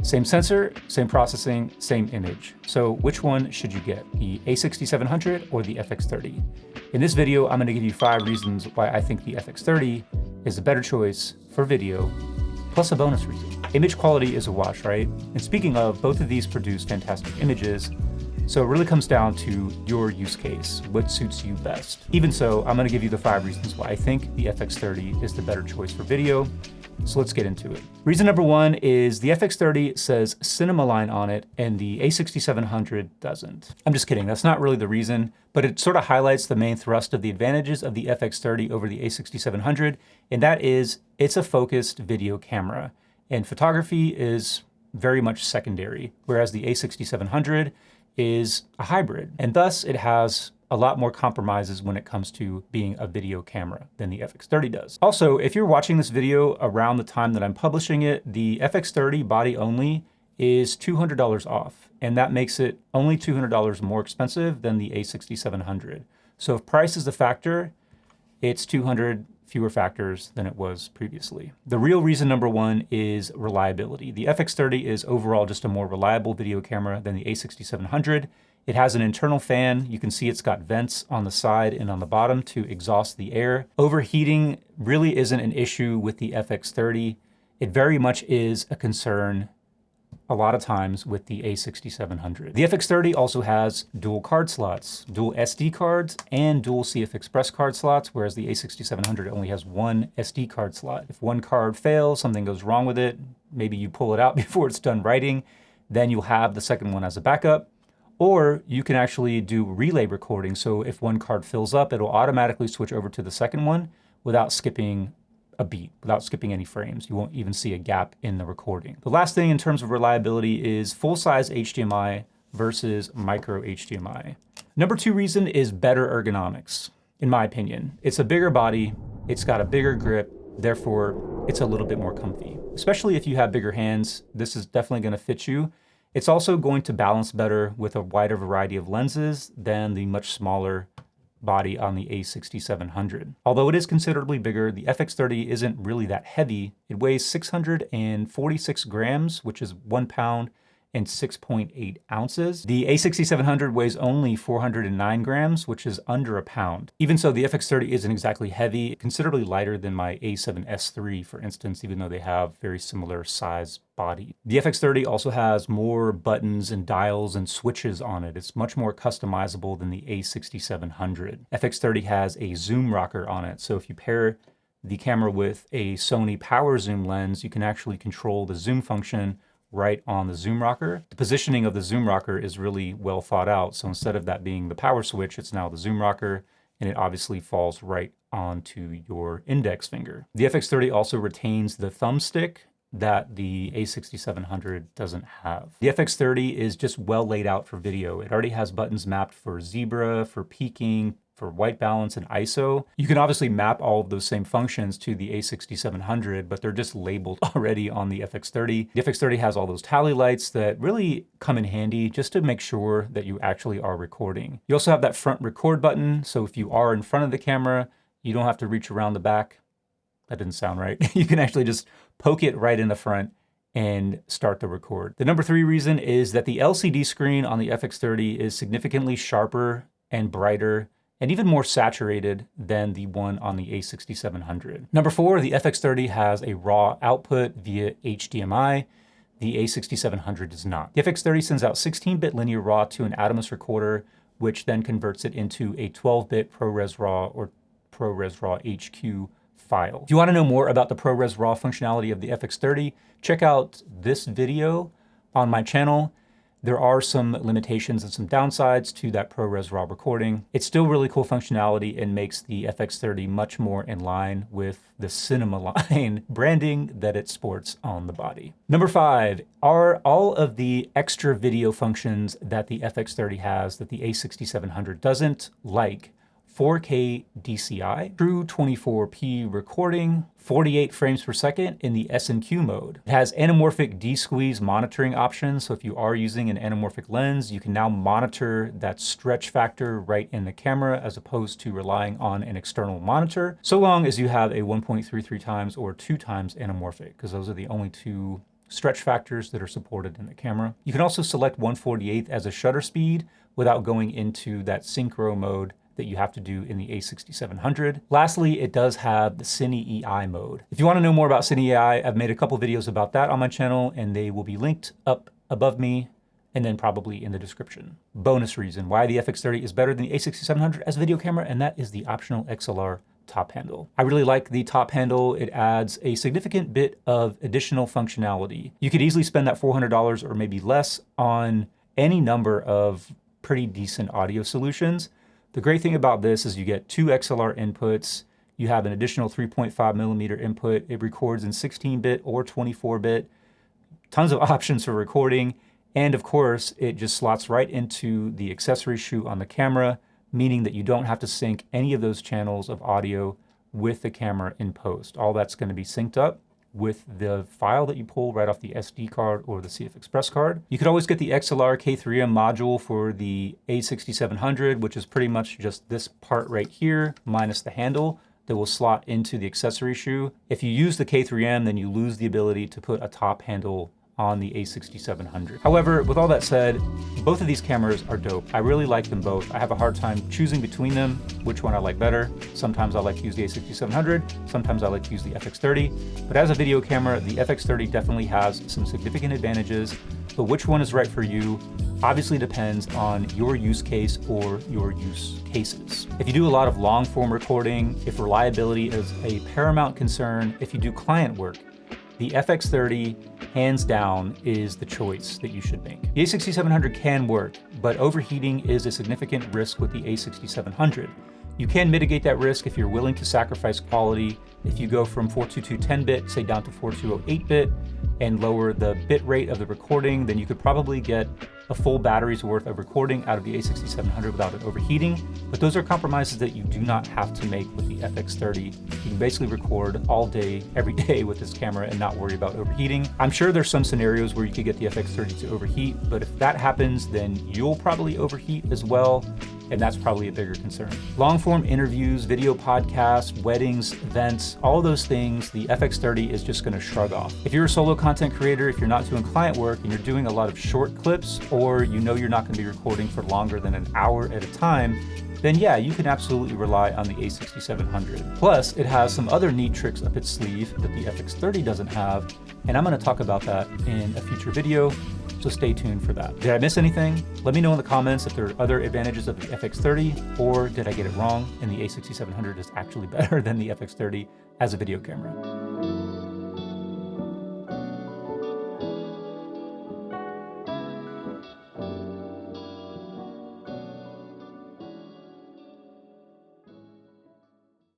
Same sensor, same processing, same image. So which one should you get, the a6700 or the FX30? In this video, I'm gonna give you 5 reasons why I think the FX30 is a better choice for video, plus a bonus reason. Image quality is a wash, right? And speaking of, both of these produce fantastic images, so it really comes down to your use case, what suits you best. Even so, I'm gonna give you the 5 reasons why I think the FX30 is the better choice for video. So let's get into it. Reason number 1 is the FX30 says Cinema Line on it and the a6700 doesn't. I'm just kidding, that's not really the reason, but it sort of highlights the main thrust of the advantages of the FX30 over the a6700, and that is it's a focused video camera, and photography is very much secondary, whereas the a6700 is a hybrid, and thus it has a lot more compromises when it comes to being a video camera than the FX30 does. Also, if you're watching this video around the time that I'm publishing it, the FX30 body only is $200 off, and that makes it only $200 more expensive than the a6700. So if price is a factor, it's 200 fewer factors than it was previously. The real reason number 1 is reliability. The FX30 is overall just a more reliable video camera than the a6700. It has an internal fan. You can see it's got vents on the side and on the bottom to exhaust the air. Overheating really isn't an issue with the FX30. It very much is a concern a lot of times with the a6700. The FX30 also has dual card slots, dual SD cards and dual CF Express card slots, whereas the a6700 only has one SD card slot. If one card fails, something goes wrong with it, maybe you pull it out before it's done writing, then you'll have the second one as a backup. Or you can actually do relay recording. So if one card fills up, it'll automatically switch over to the second one without skipping a beat, without skipping any frames. You won't even see a gap in the recording. The last thing in terms of reliability is full-size HDMI versus micro HDMI. Number 2 reason is better ergonomics, in my opinion. It's a bigger body, it's got a bigger grip, therefore it's a little bit more comfy. Especially if you have bigger hands, this is definitely gonna fit you. It's also going to balance better with a wider variety of lenses than the much smaller body on the a6700. Although it is considerably bigger, the FX30 isn't really that heavy. It weighs 646 grams, which is 1 pound and 6.8 ounces. The a6700 weighs only 409 grams, which is under a pound. Even so, the FX30 isn't exactly heavy, considerably lighter than my A7S III, for instance, even though they have very similar size body. The FX30 also has more buttons and dials and switches on it. It's much more customizable than the a6700. FX30 has a zoom rocker on it, so if you pair the camera with a Sony power zoom lens, you can actually control the zoom function right on the zoom rocker. The positioning of the zoom rocker is really well thought out. So instead of that being the power switch, it's now the zoom rocker, and it obviously falls right onto your index finger. The FX30 also retains the thumbstick that the a6700 doesn't have. The FX30 is just well laid out for video. It already has buttons mapped for zebra, for peaking, for white balance and ISO. You can obviously map all of those same functions to the a6700, but they're just labeled already on the FX30. The FX30 has all those tally lights that really come in handy just to make sure that you actually are recording. You also have that front record button, so if you are in front of the camera, you don't have to reach around the back. That didn't sound right. You can actually just poke it right in the front and start the record. The number 3 reason is that the LCD screen on the FX30 is significantly sharper and brighter and even more saturated than the one on the a6700. Number 4, the FX30 has a RAW output via HDMI. The a6700 does not. The FX30 sends out 16-bit linear RAW to an Atomos recorder, which then converts it into a 12-bit ProRes RAW or ProRes RAW HQ file. If you want to know more about the ProRes RAW functionality of the FX30, check out this video on my channel. There are some limitations and some downsides to that ProRes RAW recording. It's still really cool functionality and makes the FX30 much more in line with the Cinema Line branding that it sports on the body. Number 5 are all of the extra video functions that the FX30 has that the a6700 doesn't, like 4K DCI, true 24p recording, 48 frames per second in the S&Q mode. It has anamorphic D-squeeze monitoring options, so if you are using an anamorphic lens, you can now monitor that stretch factor right in the camera as opposed to relying on an external monitor, so long as you have a 1.33 times or 2 times anamorphic, because those are the only two stretch factors that are supported in the camera. You can also select 1/48 as a shutter speed without going into that synchro mode that you have to do in the a6700. Lastly, it does have the Cine EI mode. If you want to know more about Cine EI, I've made a couple videos about that on my channel, and they will be linked up above me and then probably in the description. Bonus reason why the FX30 is better than the a6700 as a video camera, and that is the optional XLR top handle. I really like the top handle. It adds a significant bit of additional functionality. You could easily spend that $400 or maybe less on any number of pretty decent audio solutions. The great thing about this is you get 2 XLR inputs, you have an additional 3.5mm input, it records in 16-bit or 24-bit, tons of options for recording, and of course, it just slots right into the accessory chute on the camera, meaning that you don't have to sync any of those channels of audio with the camera in post. All that's going to be synced up with the file that you pull right off the SD card or the CF Express card. You could always get the XLR K3M module for the a6700, which is pretty much just this part right here, minus the handle that will slot into the accessory shoe. If you use the K3M, then you lose the ability to put a top handle on the a6700. However, with all that said, both of these cameras are dope. I really like them both. I have a hard time choosing between them, which one I like better. Sometimes I like to use the a6700, sometimes I like to use the FX30. But as a video camera, the FX30 definitely has some significant advantages, but which one is right for you obviously depends on your use case or your use cases. If you do a lot of long form recording, if reliability is a paramount concern, if you do client work, the FX30, hands down, is the choice that you should make. The a6700 can work, but overheating is a significant risk with the a6700. You can mitigate that risk if you're willing to sacrifice quality. If you go from 422 10-bit, say down to 420 8-bit, and lower the bit rate of the recording, then you could probably get a full battery's worth of recording out of the a6700 without it overheating. But those are compromises that you do not have to make with the FX30. You can basically record all day, every day with this camera and not worry about overheating. I'm sure there's some scenarios where you could get the FX30 to overheat, but if that happens, then you'll probably overheat as well, and that's probably a bigger concern. Long form interviews, video podcasts, weddings, events, all those things, the FX30 is just gonna shrug off. If you're a solo content creator, if you're not doing client work and you're doing a lot of short clips, or you know you're not gonna be recording for longer than an hour at a time, then yeah, you can absolutely rely on the a6700. Plus, it has some other neat tricks up its sleeve that the FX30 doesn't have, and I'm gonna talk about that in a future video, so stay tuned for that. Did I miss anything? Let me know in the comments if there are other advantages of the FX30, or did I get it wrong and the a6700 is actually better than the FX30 as a video camera.